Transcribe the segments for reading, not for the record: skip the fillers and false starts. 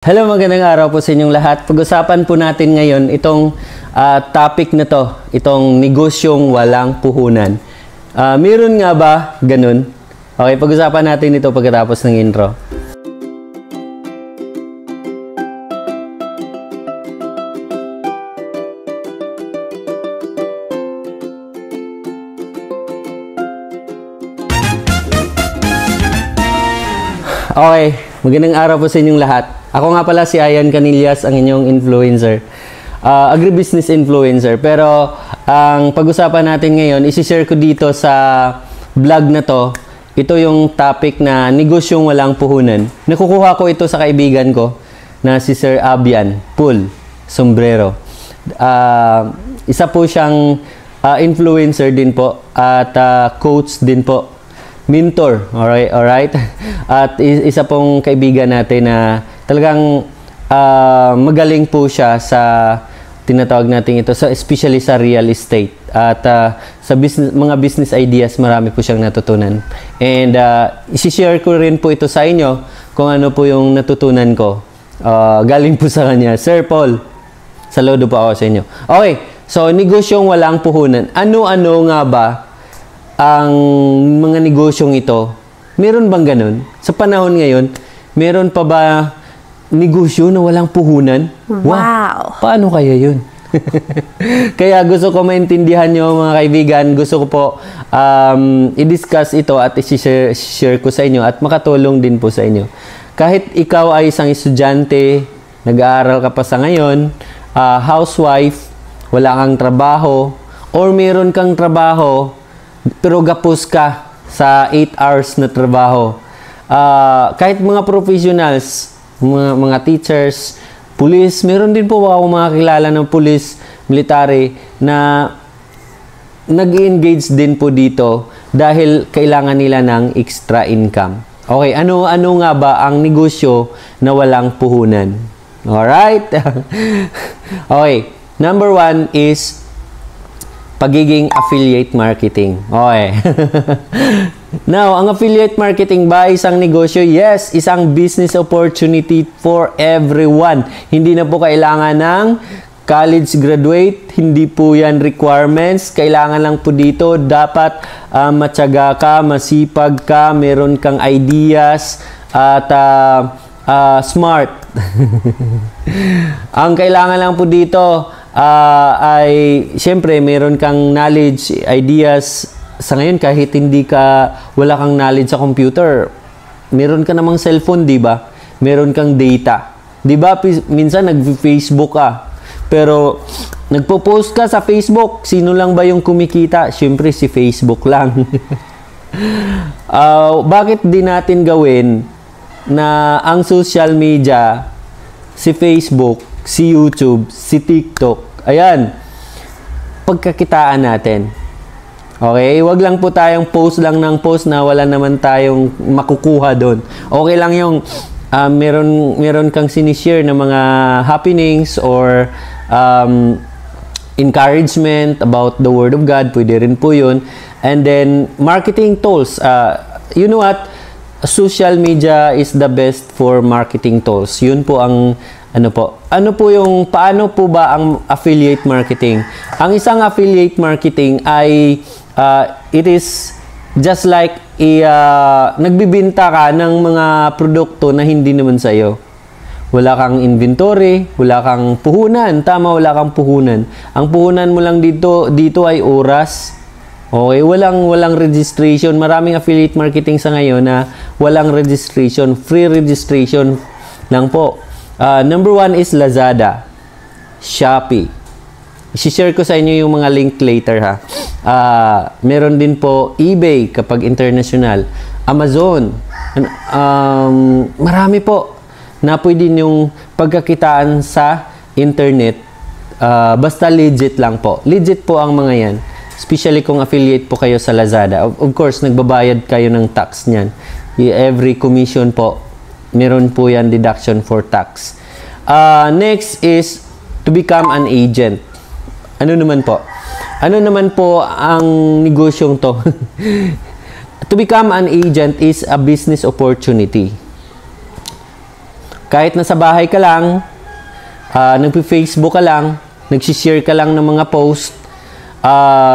Hello, magandang araw po sa inyong lahat. Pag-usapan po natin ngayon itong topic na to, itong negosyong walang puhunan. Meron nga ba ganun? Okay, pag-usapan natin ito pagkatapos ng intro. Okay, magandang araw po sa inyong lahat. Ako nga pala si Ian Canillas, ang inyong influencer. Agribusiness influencer. Pero ang pag-usapan natin ngayon, isi-share ko dito sa vlog na to. Ito yung topic na negosyong walang puhunan. Nakukuha ko ito sa kaibigan ko na si Sir Abian Pool Sombrero. Isa po siyang influencer din po at coach din po. Mentor, alright? At isa pong kaibigan natin na talagang magaling po siya sa tinatawag natin ito, especially sa real estate. At sa mga business ideas, marami po siyang natutunan. And isi-share ko rin po ito sa inyo kung ano po yung natutunan ko. Galing po sa kanya. Sir Paul, saludo po ako sa inyo. Okay, so negosyong walang puhunan. Ano-ano nga ba ang mga negosyong ito? Meron bang ganun? Sa panahon ngayon, meron pa ba negosyo na walang puhunan? Wow! Paano kaya yun? Kaya gusto ko maintindihan nyo mga kaibigan. Gusto ko po i-discuss ito at i-share ko sa inyo at makatulong din po sa inyo. Kahit ikaw ay isang estudyante, nag-aaral ka pa sa ngayon, housewife, wala kang trabaho, or meron kang trabaho, pero gapos ka sa 8 hours na trabaho. Kahit mga professionals, mga teachers, police, meron din po ako mga kilala ng police, military, na nag-engage din po dito dahil kailangan nila ng extra income. Okay, ano nga ba ang negosyo na walang puhunan? Alright? Okay, number 1 is pagiging affiliate marketing. Okay. Now, ang affiliate marketing ba isang negosyo? Yes, isang business opportunity for everyone. Hindi na po kailangan ng college graduate. Hindi po yan requirements. Kailangan lang po dito, dapat matyaga ka, masipag ka, meron kang ideas, at smart. Ang kailangan lang po dito ay siyempre meron kang knowledge, ideas. Sa ngayon kahit wala kang knowledge sa computer, meron ka namang cellphone, di ba? Meron kang data, di ba? Minsan nag-Facebook ka, pero nagpo-post ka sa Facebook, sino lang ba yung kumikita? Siyempre si Facebook lang. Bakit di natin gawin na ang social media, si Facebook, si YouTube, si TikTok, ayan, pagkakitaan natin. Okay? Wag lang po tayong post lang ng post na wala naman tayong makukuha doon. Okay lang yung meron kang sinishare na mga happenings or encouragement about the Word of God. Pwede rin po yun. And then, marketing tools. You know what? Social media is the best for marketing tools. Yun po ang paano po ba ang affiliate marketing? Ang isang affiliate marketing ay it is just like nagbibenta ka ng mga produkto na hindi naman sa'yo. Wala kang inventory, wala kang puhunan. Tama, wala kang puhunan. Ang puhunan mo lang dito ay oras. Okay, walang registration. Maraming affiliate marketing sa ngayon na walang registration, free registration lang po. Number 1 is Lazada, Shopee. I-share ko sa inyo yung mga link later ha. Meron din po eBay kapag international, Amazon. Marami po na pwede yung pagkakitaan sa internet. Basta legit lang po. Legit po ang mga yan. Especially kung affiliate po kayo sa Lazada. Of course, nagbabayad kayo ng tax niyan. Every commission po, meron po yan deduction for tax. Next is to become an agent. Ano naman po? Ano naman po ang negosyong to? To become an agent is a business opportunity. Kahit nasa bahay ka lang, nagpi-Facebook ka lang, nagsishare ka lang ng mga post,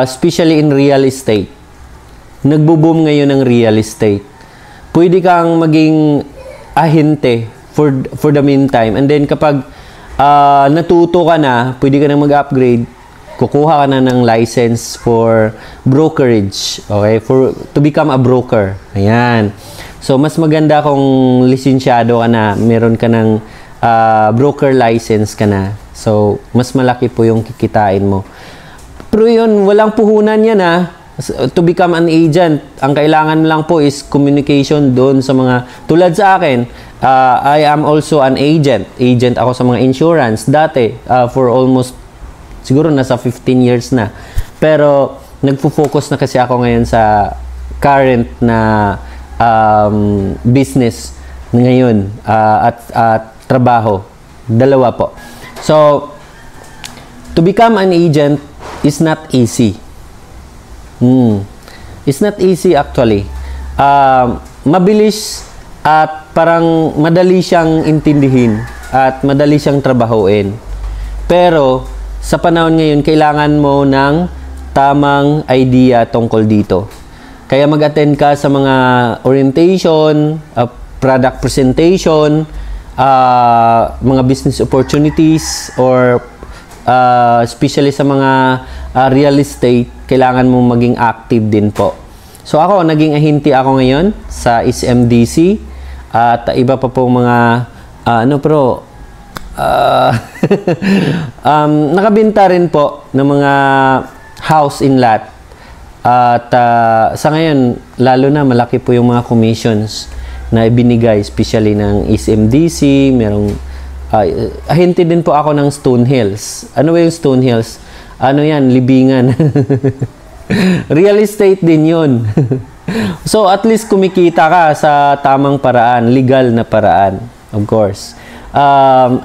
especially in real estate. Nagbo-boom ngayon ng real estate. Pwede kang maging ahente for the meantime. And then kapag natuto ka na, pwede ka na mag-upgrade, kukuha ka na ng license for brokerage. Okay? To become a broker. Ayan. So, mas maganda kung lisensyado ka na, meron ka ng broker license ka na. So, mas malaki po yung kikitain mo. Pero yun, walang puhunan yan to become an agent. Ang kailangan lang po is communication doon sa mga, tulad sa akin, I am also an agent. Agent ako sa mga insurance. Dati, for almost, siguro nasa 15 years na. Pero, nagfo-focus na kasi ako ngayon sa current na business ngayon at trabaho. Dalawa po. So, to become an agent is not easy. It's not easy actually. Mabilis at parang madali siyang intindihin at madali siyang trabahuin. Pero sa panahon ngayon, kailangan mo ng tamang idea tungkol dito. Kaya mag-attend ka sa mga orientation, product presentation, mga business opportunities, or especially sa mga real estate, kailangan mo maging active din po. So ako, naging ahente ako ngayon sa SMDC at iba pa pong mga nakabenta rin po ng mga house in lot. At sa ngayon, lalo na malaki po yung mga commissions na ibinigay, especially ng SMDC. Merong ahente din po ako ng Stone Hills. Ano ba yung Stone Hills? Ano yan? Libingan. Real estate din yun. So, at least kumikita ka sa tamang paraan, legal na paraan, of course.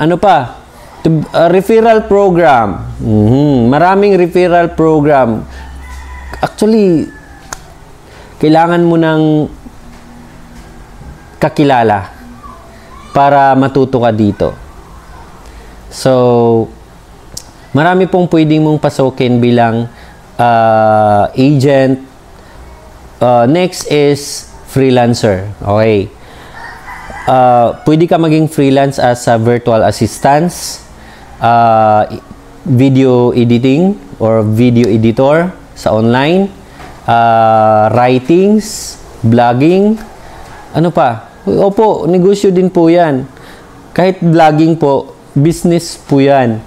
Ano pa? Referral program. Maraming referral program. Actually, kailangan mo ng kakilala para matuto ka dito. So, marami pong pwedeng mong pasukin bilang agent. Next is freelancer. Okay. Pwede ka maging freelance as a virtual assistants, video editing or video editor sa online, writings, blogging, ano pa? Opo, negosyo din po yan. Kahit vlogging po, business po yan.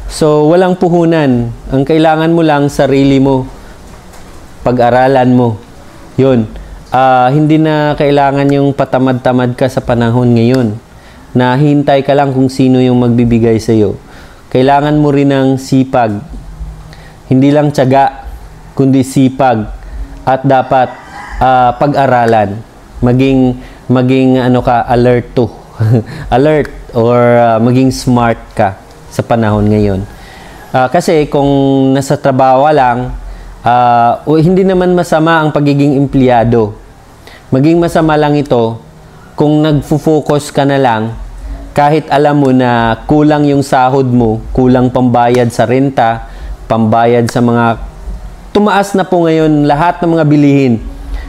So, walang puhunan. Ang kailangan mo lang, sarili mo. Pag-aralan mo. Yun. Hindi na kailangan yung patamad-tamad ka sa panahon ngayon. Na hintay ka lang kung sino yung magbibigay sa'yo. Kailangan mo rin ng sipag. Hindi lang tiyaga, kundi sipag. At dapat pag-aralan. Maging alert to. Alert or maging smart ka sa panahon ngayon. Kasi kung nasa trabaho lang, hindi naman masama ang pagiging empleyado. Maging masama lang ito kung nagfo-focus ka na lang kahit alam mo na kulang yung sahod mo, kulang pambayad sa renta, pambayad sa mga tumaas na po ngayon lahat ng mga bilihin.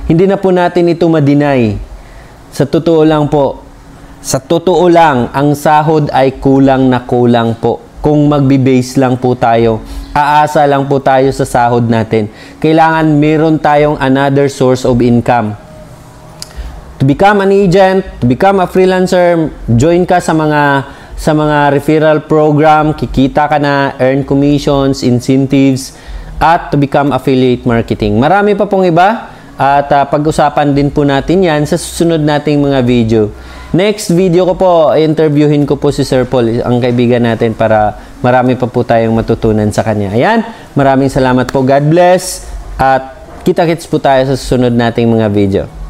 Hindi na po natin ito ma-deny. Sa totoo lang po, ang sahod ay kulang na kulang po. Kung magbe-base lang po tayo, aasa lang po tayo sa sahod natin. Kailangan meron tayong another source of income. To become an agent, to become a freelancer, join ka sa mga referral program, kikita ka na, earn commissions, incentives, at to become affiliate marketing. Marami pa pong iba at pag-usapan din po natin yan sa susunod nating mga video. Next video ko po, interviewin ko po si Sir Paul, ang kaibigan natin, para marami pa po tayong matutunan sa kanya. Ayan, maraming salamat po. God bless at kita-kits po tayo sa susunod nating mga video.